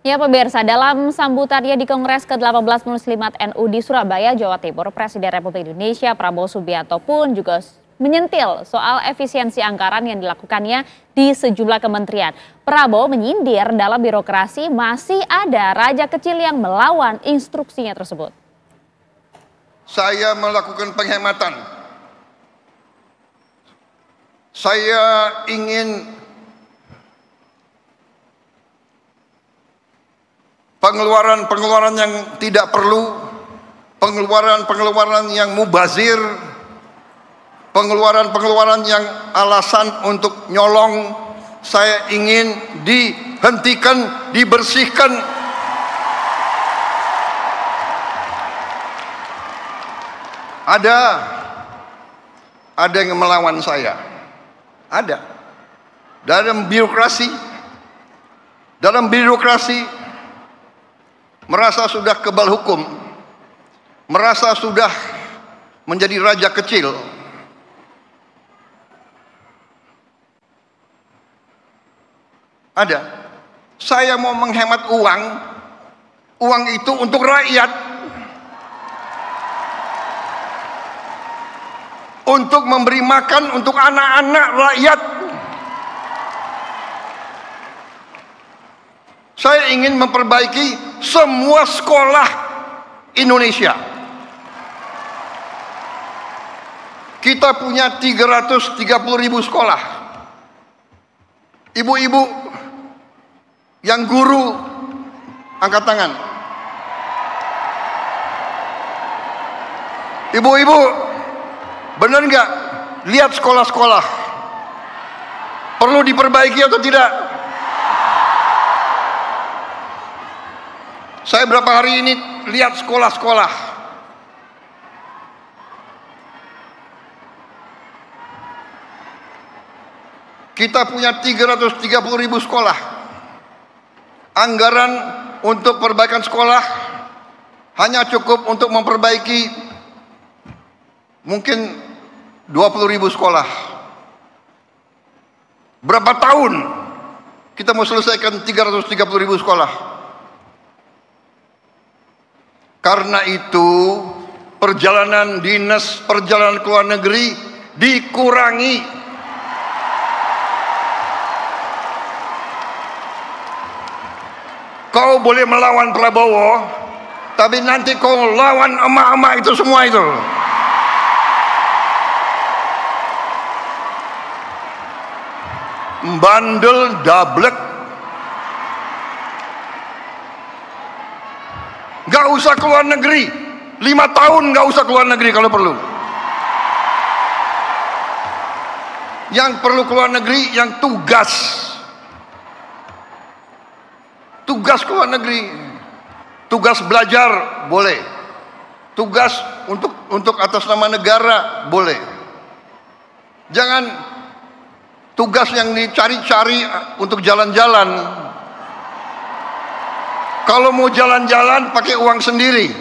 Ya pemirsa, dalam sambutannya di Kongres ke-18 Muslimat NU di Surabaya, Jawa Timur, Presiden Republik Indonesia Prabowo Subianto pun juga menyentil soal efisiensi anggaran yang dilakukannya di sejumlah kementerian. Prabowo menyindir dalam birokrasi masih ada raja kecil yang melawan instruksinya tersebut. Saya melakukan penghematan. Saya ingin pengeluaran-pengeluaran yang tidak perlu, pengeluaran-pengeluaran yang mubazir, pengeluaran-pengeluaran yang alasan untuk nyolong, saya ingin dihentikan, dibersihkan. Ada yang melawan saya. Ada. Dalam birokrasi merasa sudah kebal hukum, merasa sudah menjadi raja kecil. Ada. Saya mau menghemat uang itu untuk rakyat, untuk memberi makan untuk anak-anak rakyat. Saya ingin memperbaiki semua sekolah Indonesia. Kita punya 330.000 sekolah. Ibu-ibu yang guru, angkat tangan. Ibu-ibu, benar nggak? Lihat sekolah-sekolah. Perlu diperbaiki atau tidak? Saya berapa hari ini lihat sekolah-sekolah. Kita punya 330.000 sekolah. Anggaran untuk perbaikan sekolah hanya cukup untuk memperbaiki mungkin 20.000 sekolah. Berapa tahun kita mau selesaikan 330.000 sekolah? Karena itu perjalanan dinas, perjalanan ke luar negeri dikurangi. Kau boleh melawan Prabowo, tapi nanti kau lawan emak-emak itu semua itu. Bandel dablek. Gak usah keluar negeri, 5 tahun gak usah keluar negeri kalau perlu. Yang perlu keluar negeri, yang tugas keluar negeri, tugas belajar boleh, tugas untuk atas nama negara boleh. Jangan tugas yang dicari-cari untuk jalan-jalan. Kalau mau jalan-jalan pakai uang sendiri.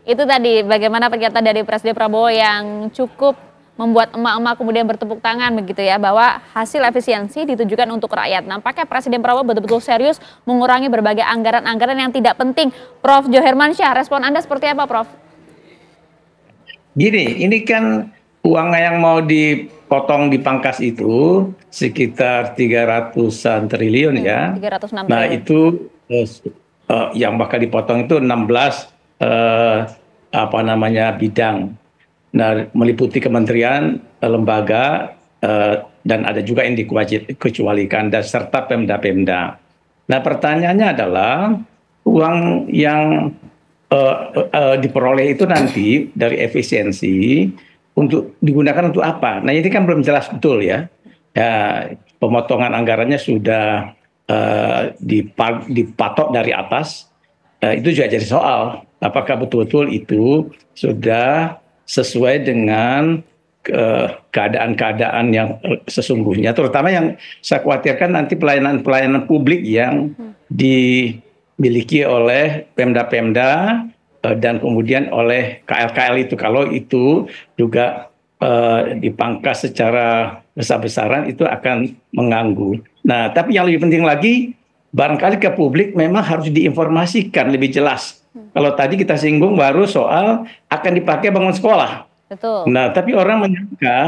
Itu tadi bagaimana pernyataan dari Presiden Prabowo yang cukup membuat emak-emak kemudian bertepuk tangan begitu ya, bahwa hasil efisiensi ditujukan untuk rakyat. Nampaknya Presiden Prabowo betul-betul serius mengurangi berbagai anggaran-anggaran yang tidak penting. Prof. Johermansyah, respon Anda seperti apa, Prof? Gini, ini kan uang yang mau dipotong dipangkas itu sekitar 300-an triliun ya. 306 Nah triliun. itu yang bakal dipotong itu 16 bidang. Nah meliputi kementerian, lembaga, dan ada juga yang dikecualikan dan serta Pemda-Pemda. Nah pertanyaannya adalah uang yang diperoleh itu nanti dari efisiensi untuk digunakan untuk apa? Nah ini kan belum jelas betul ya. Pemotongan anggarannya sudah dipatok dari atas. Itu juga jadi soal. Apakah betul-betul itu sudah sesuai dengan keadaan-keadaan yang sesungguhnya, terutama yang saya khawatirkan nanti pelayanan-pelayanan publik yang dimiliki oleh Pemda-Pemda dan kemudian oleh KL-KL itu, kalau itu juga dipangkas secara besar-besaran itu akan mengganggu. Nah, tapi yang lebih penting lagi barangkali ke publik memang harus diinformasikan lebih jelas. Kalau tadi kita singgung baru soal akan dipakai bangun sekolah. Betul. Nah, tapi orang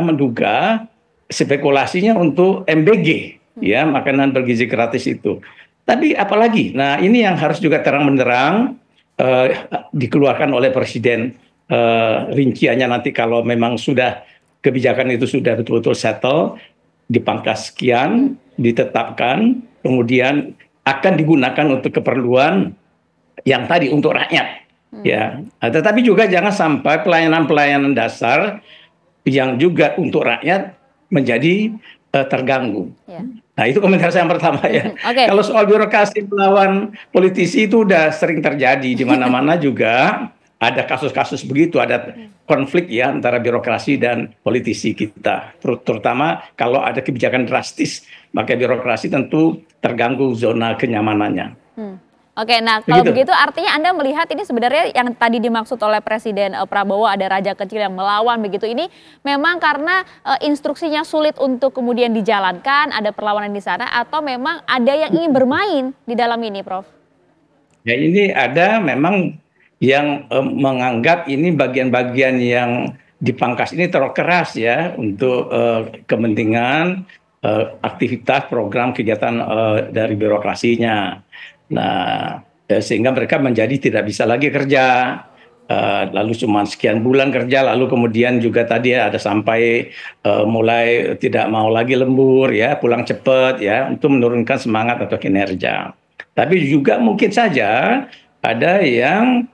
menduga spekulasinya untuk MBG, ya, makanan bergizi gratis itu. Tapi apalagi, nah ini yang harus juga terang benderang dikeluarkan oleh Presiden, rinciannya nanti kalau memang sudah kebijakan itu sudah betul-betul settle, dipangkas sekian, ditetapkan, kemudian akan digunakan untuk keperluan yang tadi untuk rakyat. Ya, tetapi juga jangan sampai pelayanan-pelayanan dasar yang juga untuk rakyat menjadi terganggu. Ya. Nah, itu komentar saya yang pertama ya. Kalau soal birokrasi melawan politisi itu udah sering terjadi di mana-mana juga ada kasus-kasus begitu, ada konflik ya antara birokrasi dan politisi kita. Terutama kalau ada kebijakan drastis, maka birokrasi tentu terganggu zona kenyamanannya. Oke, nah kalau begitu artinya Anda melihat ini sebenarnya yang tadi dimaksud oleh Presiden Prabowo ada raja kecil yang melawan begitu, ini memang karena instruksinya sulit untuk kemudian dijalankan, ada perlawanan di sana, atau memang ada yang ingin bermain di dalam ini, Prof? Ya, ini ada memang yang menganggap ini bagian-bagian yang dipangkas ini terlalu keras ya untuk kepentingan aktivitas program kegiatan dari birokrasinya. Nah, sehingga mereka menjadi tidak bisa lagi kerja, lalu cuma sekian bulan kerja, lalu kemudian juga tadi ada sampai mulai tidak mau lagi lembur ya, pulang cepat ya, untuk menurunkan semangat atau kinerja. Tapi juga mungkin saja ada yang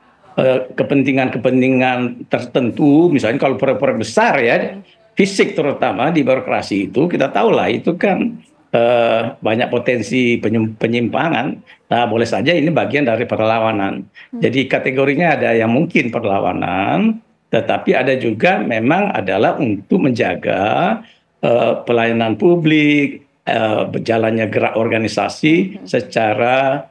kepentingan-kepentingan tertentu, misalnya kalau proyek-proyek besar ya, fisik terutama di birokrasi itu kita tahu lah itu kan banyak potensi penyimpangan. Nah, boleh saja ini bagian dari perlawanan. Jadi kategorinya ada yang mungkin perlawanan, tetapi ada juga memang adalah untuk menjaga pelayanan publik, berjalannya gerak organisasi secara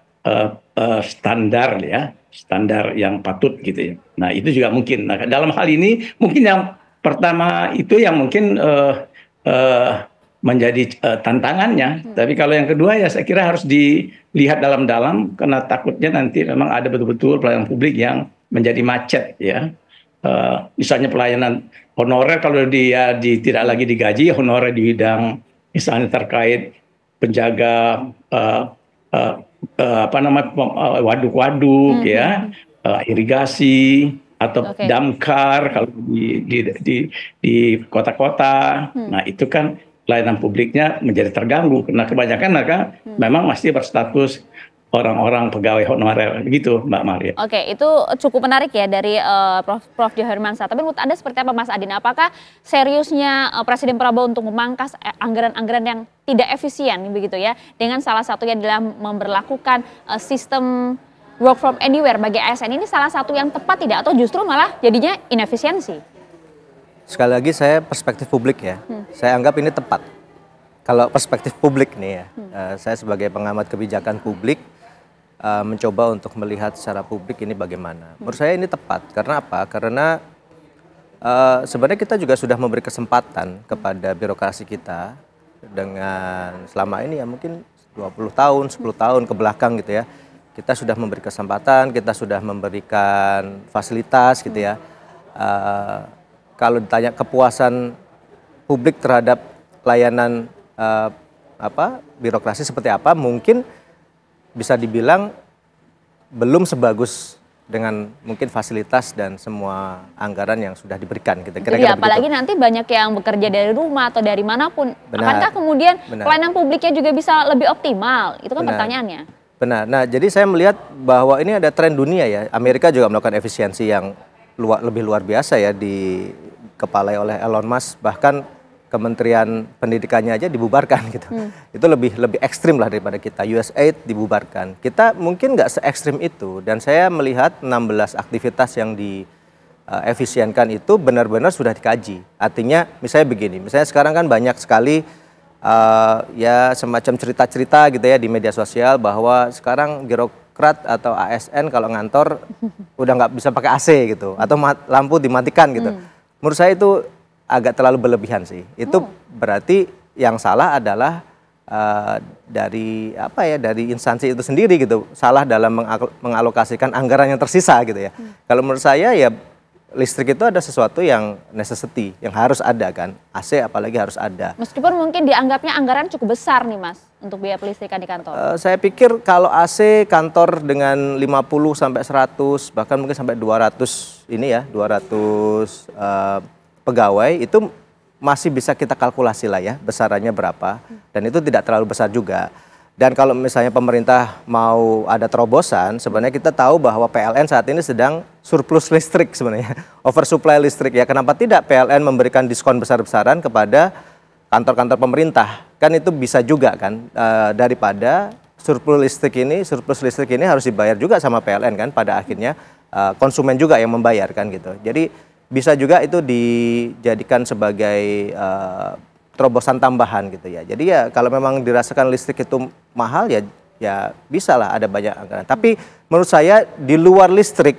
standar ya, standar yang patut gitu ya. Nah, itu juga mungkin. Nah, dalam hal ini mungkin yang pertama itu yang mungkin menjadi tantangannya. Tapi kalau yang kedua ya saya kira harus dilihat dalam-dalam karena takutnya nanti memang ada betul-betul pelayanan publik yang menjadi macet ya. Misalnya pelayanan honorer kalau dia tidak lagi digaji, honorer di bidang misalnya terkait penjaga waduk-waduk ya, irigasi atau damkar kalau di kota-kota. Nah, itu kan pelayanan publiknya menjadi terganggu karena kebanyakan mereka memang masih berstatus orang-orang pegawai honorer begitu, Mbak Maria. Oke, itu cukup menarik ya dari Prof. Johermansyah. Tapi menurut Anda seperti apa, Mas Adin? Apakah seriusnya Presiden Prabowo untuk memangkas anggaran-anggaran yang tidak efisien begitu ya, dengan salah satunya adalah memberlakukan sistem work from anywhere bagi ASN, ini salah satu yang tepat tidak, atau justru malah jadinya inefisiensi? Sekali lagi saya perspektif publik ya, saya anggap ini tepat. Kalau perspektif publik nih ya, saya sebagai pengamat kebijakan publik mencoba untuk melihat secara publik ini bagaimana. Menurut saya ini tepat, karena apa? Karena sebenarnya kita juga sudah memberi kesempatan kepada birokrasi kita dengan selama ini ya mungkin 20 tahun, 10 tahun ke belakang gitu ya. Kita sudah memberi kesempatan, kita sudah memberikan fasilitas gitu ya. Kalau ditanya kepuasan publik terhadap layanan birokrasi seperti apa, mungkin bisa dibilang belum sebagus dengan mungkin fasilitas dan semua anggaran yang sudah diberikan. Jadi apalagi nanti banyak yang bekerja dari rumah atau dari manapun. Akankah kemudian pelayanan publiknya juga bisa lebih optimal? Itu kan pertanyaannya. Benar. Nah, jadi saya melihat bahwa ini ada tren dunia ya. Amerika juga melakukan efisiensi yang lebih luar biasa ya, dikepalai oleh Elon Musk, bahkan Kementerian Pendidikannya aja dibubarkan gitu. Itu lebih ekstrim lah daripada kita. USAID dibubarkan. Kita mungkin nggak se-ekstrim itu, dan saya melihat 16 aktivitas yang diefisienkan itu benar-benar sudah dikaji. Artinya misalnya begini, misalnya sekarang kan banyak sekali ya semacam cerita-cerita gitu ya di media sosial bahwa sekarang birokrat atau ASN kalau ngantor udah nggak bisa pakai AC gitu, atau lampu dimatikan gitu. Menurut saya itu agak terlalu berlebihan sih. Itu berarti yang salah adalah dari apa ya, dari instansi itu sendiri gitu, salah dalam mengalokasikan anggaran yang tersisa gitu ya. Kalau menurut saya ya listrik itu ada sesuatu yang necessity, yang harus ada kan. AC apalagi harus ada. Meskipun mungkin dianggapnya anggaran cukup besar nih Mas untuk biaya pelistrikan di kantor. Saya pikir kalau AC kantor dengan 50 sampai 100 bahkan mungkin sampai 200 ini ya, 200 pegawai itu masih bisa kita kalkulasi lah ya besarannya berapa, dan itu tidak terlalu besar juga. Dan kalau misalnya pemerintah mau ada terobosan, sebenarnya kita tahu bahwa PLN saat ini sedang surplus listrik sebenarnya, oversupply listrik ya. Kenapa tidak PLN memberikan diskon besar-besaran kepada kantor-kantor pemerintah? Kan itu bisa juga kan, daripada surplus listrik ini harus dibayar juga sama PLN kan, pada akhirnya konsumen juga yang membayar kan gitu. Jadi bisa juga itu dijadikan sebagai terobosan tambahan gitu ya. Jadi ya kalau memang dirasakan listrik itu mahal ya bisa lah ada banyak anggaran. Tapi menurut saya di luar listrik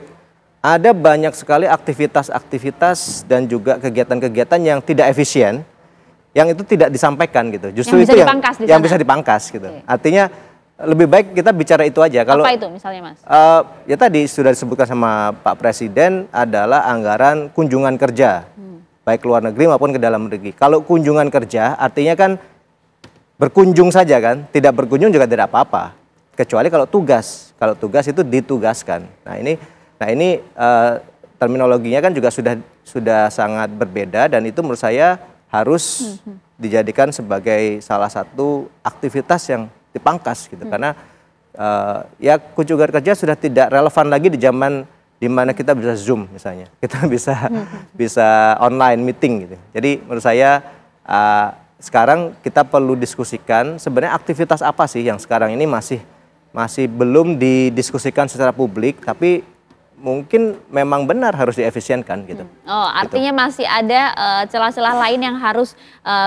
ada banyak sekali aktivitas-aktivitas dan juga kegiatan-kegiatan yang tidak efisien, yang itu tidak disampaikan gitu. Justru itu yang bisa dipangkas gitu. Okay. Artinya lebih baik kita bicara itu aja. Kalau apa itu misalnya Mas? Ya tadi sudah disebutkan sama Pak Presiden adalah anggaran kunjungan kerja. Baik luar negeri maupun ke dalam negeri. Kalau kunjungan kerja artinya kan berkunjung saja kan, tidak berkunjung juga tidak apa-apa. Kecuali kalau tugas itu ditugaskan. Nah ini terminologinya kan juga sudah sangat berbeda, dan itu menurut saya harus dijadikan sebagai salah satu aktivitas yang dipangkas gitu. Karena ya kunjungan kerja sudah tidak relevan lagi di zaman di mana kita bisa Zoom misalnya, kita bisa online meeting gitu. Jadi menurut saya sekarang kita perlu diskusikan sebenarnya aktivitas apa sih yang sekarang ini masih belum didiskusikan secara publik, tapi mungkin memang benar harus diefisienkan gitu. Oh, artinya masih ada celah-celah lain yang harus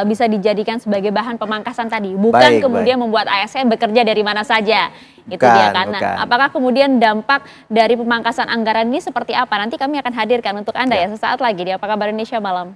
bisa dijadikan sebagai bahan pemangkasan tadi, bukan kemudian membuat ASN bekerja dari mana saja. Itu dia kan. Nah, apakah kemudian dampak dari pemangkasan anggaran ini seperti apa? Nanti kami akan hadirkan untuk Anda ya sesaat lagi di Apa Kabar Indonesia Malam.